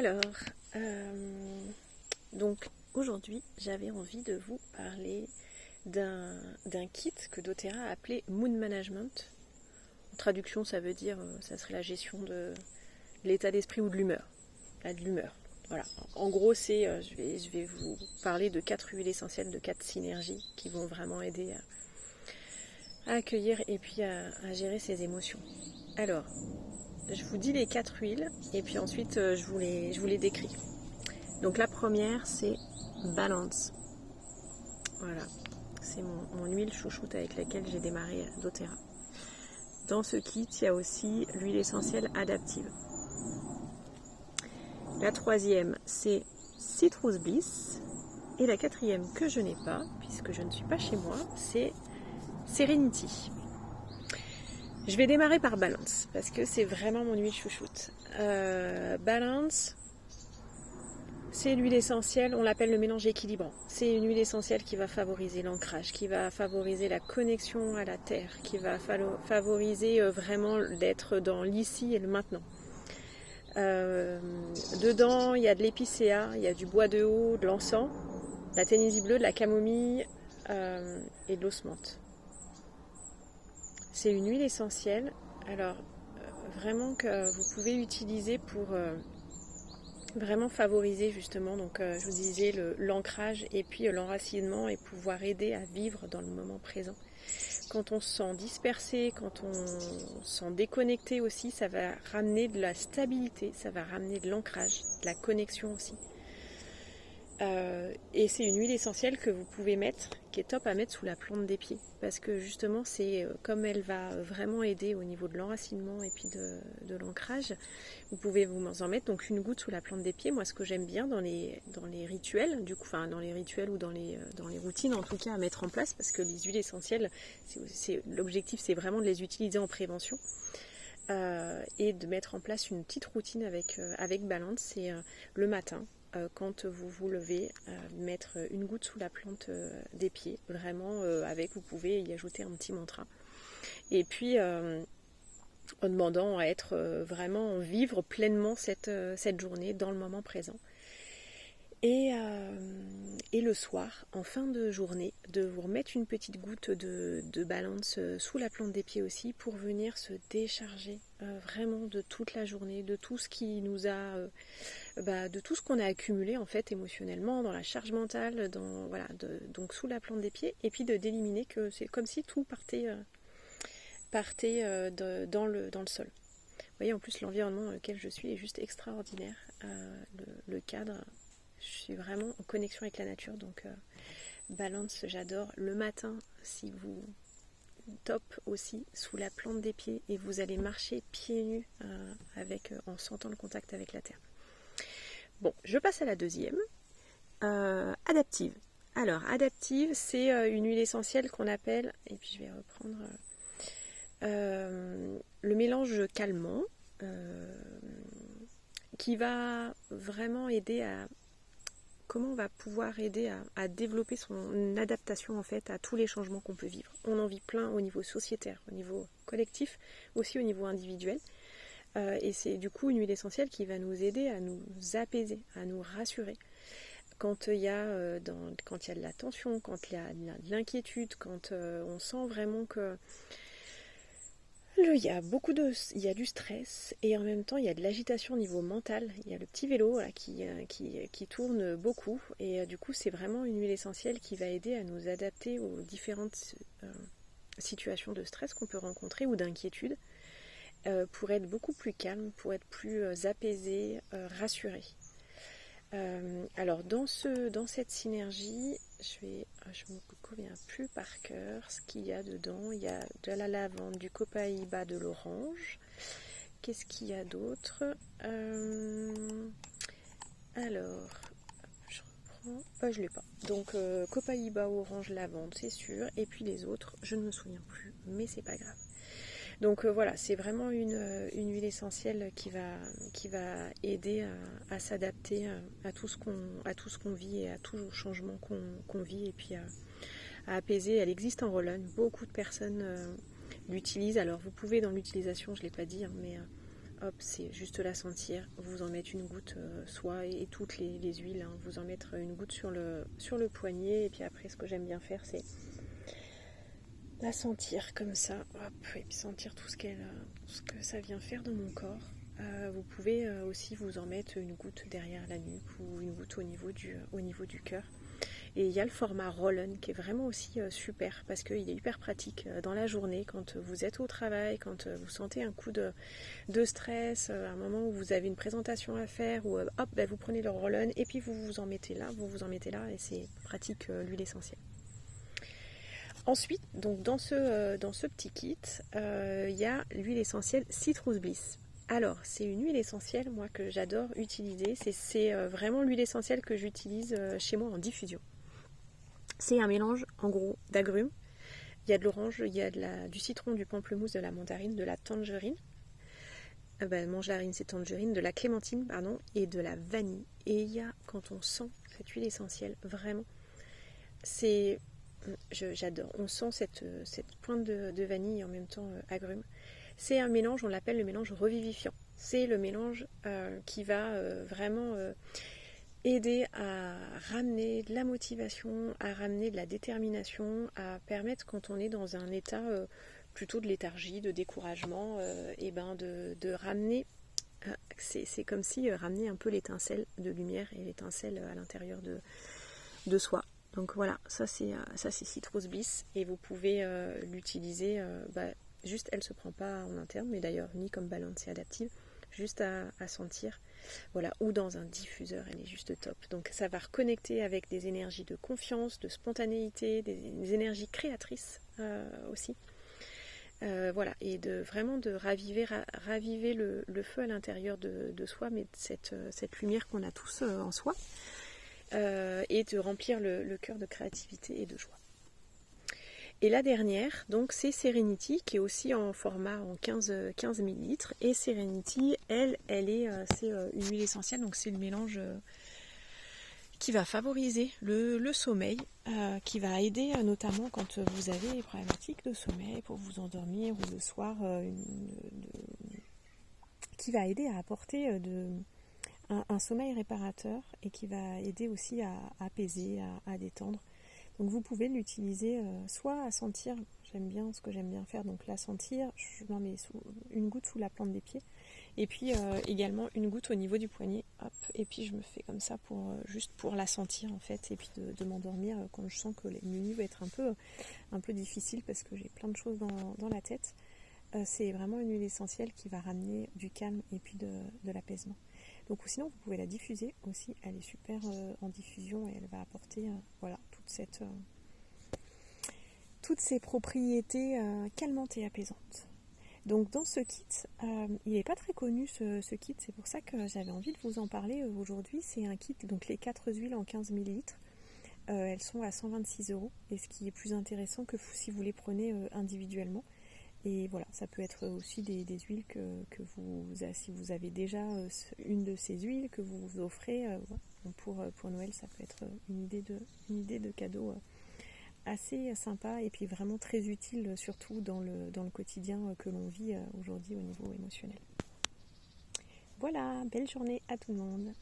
Alors, donc aujourd'hui, j'avais envie de vous parler d'un kit que doTERRA a appelé Mood Management. En traduction, ça veut dire, ça serait la gestion de l'état d'esprit ou de l'humeur. De l'humeur. Voilà. En gros, je vais vous parler de 4 huiles essentielles, de 4 synergies qui vont vraiment aider à accueillir et puis à gérer ses émotions. Alors, je vous dis les 4 huiles et puis ensuite je vous les décris. Donc la première, c'est Balance. Voilà, c'est mon huile chouchoute avec laquelle j'ai démarré doTERRA. Dans ce kit, il y a aussi l'huile essentielle adaptive. La troisième, c'est Citrus Bliss. Et la quatrième, que je n'ai pas, puisque je ne suis pas chez moi, c'est Serenity. Je vais démarrer par Balance, parce que c'est vraiment mon huile chouchoute. Balance, c'est l'huile essentielle, on l'appelle le mélange équilibrant. C'est une huile essentielle qui va favoriser l'ancrage, qui va favoriser la connexion à la terre, qui va favoriser vraiment d'être dans l'ici et le maintenant. Dedans, il y a de l'épicéa, il y a du bois de haut, de l'encens, de la ténésie bleue, de la camomille et de l'osmante. C'est une huile essentielle, alors vraiment que vous pouvez utiliser pour vraiment favoriser justement, donc je vous disais, l'ancrage et puis l'enracinement et pouvoir aider à vivre dans le moment présent. Quand on se sent dispersé, quand on se sent déconnecté aussi, ça va ramener de la stabilité, ça va ramener de l'ancrage, de la connexion aussi. Et c'est une huile essentielle que vous pouvez mettre, qui est top à mettre sous la plante des pieds, parce que justement c'est comme elle va vraiment aider au niveau de l'enracinement et puis de l'ancrage, vous pouvez vous en mettre donc une goutte sous la plante des pieds. Moi, ce que j'aime bien dans les rituels, du coup, enfin dans les rituels ou dans les routines en tout cas à mettre en place, parce que les huiles essentielles, l'objectif c'est vraiment de les utiliser en prévention. Et de mettre en place une petite routine avec Balance, c'est le matin. Quand vous vous levez, mettre une goutte sous la plante des pieds, vraiment vous pouvez y ajouter un petit mantra. Et puis en demandant à être vraiment vivre pleinement cette journée dans le moment présent. Et le soir, en fin de journée, de vous remettre une petite goutte de Balance sous la plante des pieds aussi, pour venir se décharger vraiment de toute la journée, de tout ce qui nous a de tout ce qu'on a accumulé en fait émotionnellement, dans la charge mentale, donc sous la plante des pieds, et puis d'éliminer, que c'est comme si tout partait dans le sol. Vous voyez, en plus l'environnement dans lequel je suis est juste extraordinaire, le cadre, je suis vraiment en connexion avec la nature, donc Balance, j'adore. Le matin, si vous top aussi, sous la plante des pieds, et vous allez marcher pieds nus en sentant le contact avec la terre. Bon, je passe à la deuxième, adaptive. Alors, adaptive, c'est une huile essentielle qu'on appelle, et puis je vais reprendre le mélange calmant, qui va vraiment aider comment on va pouvoir aider à développer son adaptation en fait à tous les changements qu'on peut vivre. On en vit plein au niveau sociétaire, au niveau collectif, aussi au niveau individuel. Et c'est du coup une huile essentielle qui va nous aider à nous apaiser, à nous rassurer. Quand il y a de la tension, quand il y a de l'inquiétude, quand on sent vraiment que il y a du stress, et en même temps il y a de l'agitation au niveau mental. Il y a le petit vélo là, qui tourne beaucoup, et du coup c'est vraiment une huile essentielle qui va aider à nous adapter aux différentes situations de stress qu'on peut rencontrer ou d'inquiétude. Pour être beaucoup plus calme, pour être plus apaisé, rassuré. Alors dans cette synergie, je me souviens plus par cœur ce qu'il y a dedans. Il y a de la lavande, du copaïba, de l'orange. Qu'est-ce qu'il y a d'autre? Alors, je reprends. Je l'ai pas. Donc copaïba, orange, lavande, c'est sûr. Et puis les autres, je ne me souviens plus, mais c'est pas grave. Donc voilà, c'est vraiment une huile essentielle qui va aider à s'adapter à tout ce qu'on vit et à tout le changement qu'on vit, et puis à apaiser. Elle existe en roll-on, beaucoup de personnes l'utilisent. Alors vous pouvez dans l'utilisation, je ne l'ai pas dit, mais hop, c'est juste la sentir, vous en mettre une goutte, soit et toutes les huiles, hein, vous en mettre une goutte sur le poignet, et puis après ce que j'aime bien faire c'est la sentir comme ça, hop, et puis sentir tout ce que ça vient faire dans mon corps. Vous pouvez aussi vous en mettre une goutte derrière la nuque ou une goutte au niveau du cœur. Et il y a le format roll-on qui est vraiment aussi super parce qu'il est hyper pratique dans la journée quand vous êtes au travail, quand vous sentez un coup de stress, un moment où vous avez une présentation à faire, ou hop, ben, vous prenez le roll-on et puis vous vous en mettez là et c'est pratique l'huile essentielle. Ensuite, donc dans ce petit kit, il y a l'huile essentielle Citrus Bliss. Alors, c'est une huile essentielle, moi, que j'adore utiliser. C'est vraiment l'huile essentielle que j'utilise chez moi en diffusion. C'est un mélange, en gros, d'agrumes. Il y a de l'orange, il y a du citron, du pamplemousse, de la mandarine, de la tangerine. Mandarine, c'est tangerine, de la clémentine, pardon, et de la vanille. Et il y a, quand on sent cette huile essentielle, vraiment, j'adore. On sent cette pointe de vanille et en même temps agrumes. C'est un mélange, on l'appelle le mélange revivifiant. C'est le mélange qui va vraiment aider à ramener de la motivation, à ramener de la détermination, à permettre quand on est dans un état plutôt de léthargie, de découragement, de ramener, c'est comme si ramener un peu l'étincelle de lumière et l'étincelle à l'intérieur de soi. Donc voilà, ça c'est Citrus Bliss et vous pouvez l'utiliser, juste elle se prend pas en interne, mais d'ailleurs ni comme balance et adaptive, juste à sentir, voilà, ou dans un diffuseur, elle est juste top. Donc ça va reconnecter avec des énergies de confiance, de spontanéité, des énergies créatrices aussi. Voilà, et vraiment de raviver le feu à l'intérieur de soi, mais cette lumière qu'on a tous en soi. Et de remplir le cœur de créativité et de joie. Et la dernière, donc c'est Serenity, qui est aussi en format en 15 ml. Et Serenity, c'est une huile essentielle, donc c'est le mélange qui va favoriser le sommeil, qui va aider notamment quand vous avez des problématiques de sommeil pour vous endormir ou le soir, qui va aider à apporter un sommeil réparateur et qui va aider aussi à apaiser, à détendre. Donc vous pouvez l'utiliser soit à sentir, ce que j'aime bien faire, donc la sentir, je m'en mets une goutte sous la plante des pieds, et puis également une goutte au niveau du poignet, hop, et puis je me fais comme ça juste pour la sentir en fait, et puis de m'endormir quand je sens que les nuits vont être un peu difficiles parce que j'ai plein de choses dans la tête. C'est vraiment une huile essentielle qui va ramener du calme et puis de l'apaisement. Donc sinon vous pouvez la diffuser aussi, elle est super en diffusion et elle va apporter toutes ces propriétés calmantes et apaisantes. Donc dans ce kit, il n'est pas très connu ce kit, c'est pour ça que j'avais envie de vous en parler aujourd'hui. C'est un kit, donc les 4 huiles en 15 ml, elles sont à 126 €, et ce qui est plus intéressant que si vous les prenez individuellement. Et voilà, ça peut être aussi des huiles que si vous avez déjà une de ces huiles que vous offrez pour Noël, ça peut être une idée de cadeau assez sympa et puis vraiment très utile, surtout dans le quotidien que l'on vit aujourd'hui au niveau émotionnel. Voilà, belle journée à tout le monde.